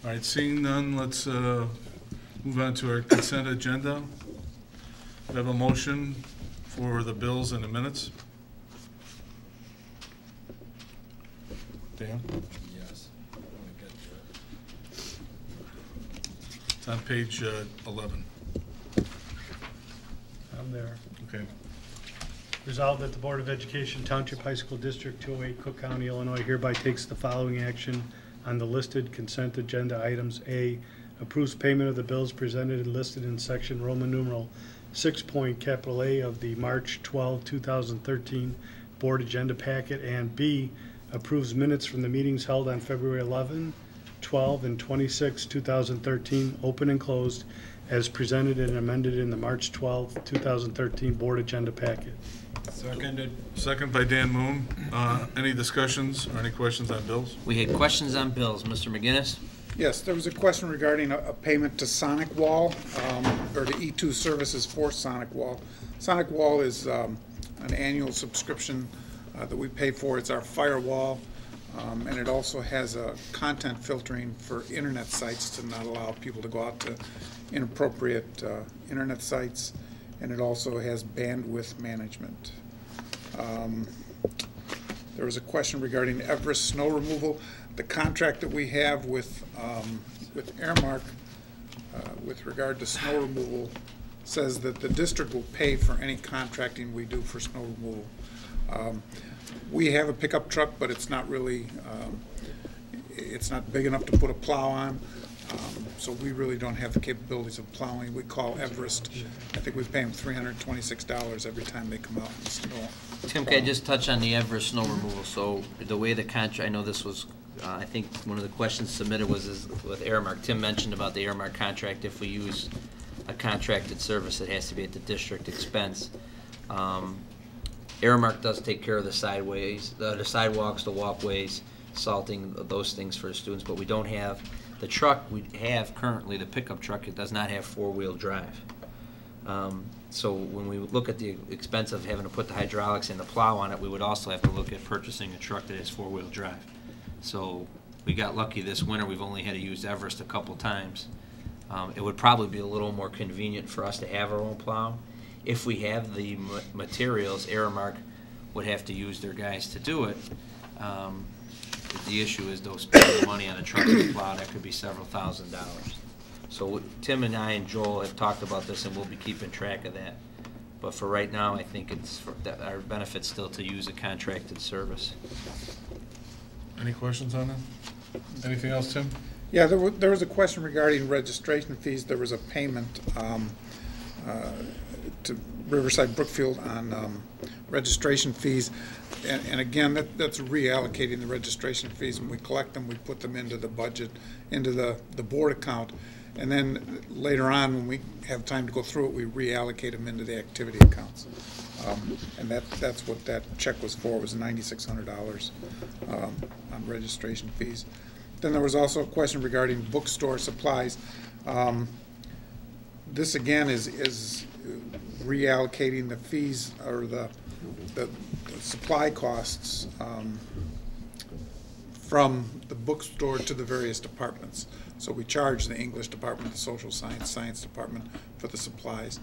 All right, seeing none, let's move on to our consent agenda. We have a motion for the bills and the minutes. Dan? Yes. It's on page 11. I'm there. Okay. Resolved that the Board of Education, Township High School District 208, Cook County, Illinois hereby takes the following action on the listed consent agenda items. A, approves payment of the bills presented and listed in section Roman numeral 6.A of the March 12, 2013 Board Agenda Packet, and B, approves minutes from the meetings held on February 11, 12, and 26, 2013, open and closed, as presented and amended in the March 12, 2013 Board Agenda Packet. Seconded. Second by Dan Moon. Any discussions or any questions on bills? We had questions on bills. Mr. McGinnis? Yes, there was a question regarding a payment to Sonic Wall, or to E2 services for Sonic Wall. Sonic Wall is an annual subscription that we pay for. It's our firewall, and it also has a content filtering for internet sites to not allow people to go out to inappropriate internet sites, and it also has bandwidth management. There was a question regarding Everest snow removal. The contract that we have with Airmark with regard to snow removal says that the district will pay for any contracting we do for snow removal. We have a pickup truck, but it's not really, it's not big enough to put a plow on. So we really don't have the capabilities of plowing. We call Everest. I think we pay them $326 every time they come out in the snow. Tim, can I just touch on the Everest snow removal? So the way the contract, I know this was, I think one of the questions submitted was with Airmark. Tim mentioned about the Airmark contract. If we use a contracted service, it has to be at the district expense. Airmark does take care of the sideways, the sidewalks, the walkways, salting, those things for the students, but we don't have the truck we have currently, the pickup truck. It does not have four-wheel drive. So when we look at the expense of having to put the hydraulics and the plow on it, we would also have to look at purchasing a truck that has four-wheel drive. So we got lucky this winter. We've only had to use Everest a couple times. It would probably be a little more convenient for us to have our own plow. If we have the materials, Aramark would have to use their guys to do it. The issue is those spending money on a truck and plow, that could be several $1,000s. So Tim and I and Joel have talked about this, and we'll be keeping track of that. But for right now, I think it's for our benefit still to use a contracted service. Any questions on that? Anything else, Tim? Yeah, there was a question regarding registration fees. There was a payment to Riverside Brookfield on registration fees. And again, that's reallocating the registration fees. When we collect them, we put them into the budget, into the board account. And then later on, when we have time to go through it, we reallocate them into the activity accounts. And that's what that check was for, was $9,600 on registration fees. Then there was also a question regarding bookstore supplies. This again is reallocating the fees, or the supply costs from the bookstore to the various departments. So we charge the English department, the social science department for the supplies.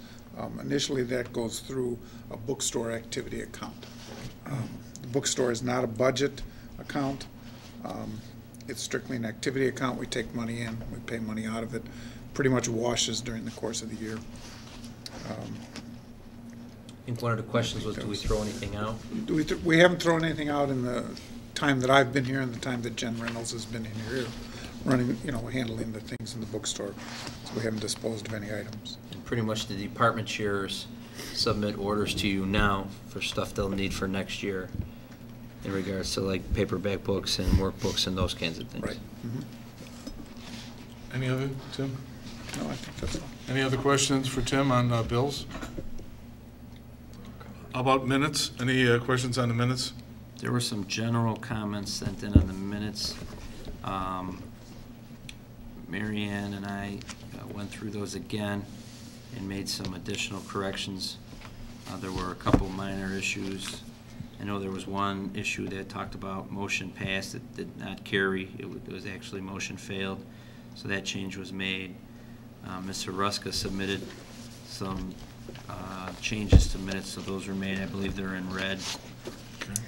Initially that goes through a bookstore activity account. The bookstore is not a budget account. It's strictly an activity account. We take money in, we pay money out of it. Pretty much washes during the course of the year. I think one of the questions was, do we throw anything out? We haven't thrown anything out in the time that I've been here and the time that Jen Reynolds has been in here, running, handling the things in the bookstore. So we haven't disposed of any items. And pretty much the department chairs submit orders to you now for stuff they'll need for next year in regards to like paperback books and workbooks and those kinds of things. Right. Mm-hmm. Any other, Tim? No, I think that's all. Any other questions for Tim on bills? How about minutes? Any questions on the minutes? There were some general comments sent in on the minutes. Mary Ann and I went through those again and made some additional corrections. There were a couple minor issues. I know there was one issue that talked about motion passed. It did not carry. It was actually motion failed. So that change was made. Mr. Ruska submitted some changes to minutes, so those were made. I believe they're in red Okay.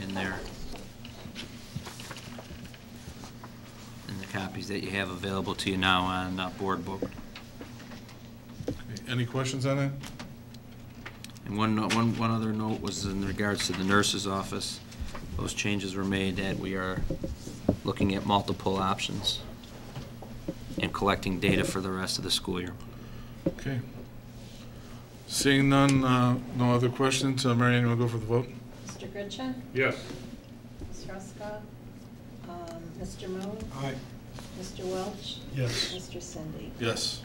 in there. In the copies that you have available to you now on board book. Okay. Any questions on that? And one other note was in regards to the nurse's office. Those changes were made that we are looking at multiple options and collecting data for the rest of the school year. Okay. Seeing none, no other questions, Marianne, we'll go for the vote. Mr. Goodchick? Yes. Ms. Ruska? Mr. Moon? Aye. Mr. Welch? Yes. Mr. Cindy? Yes.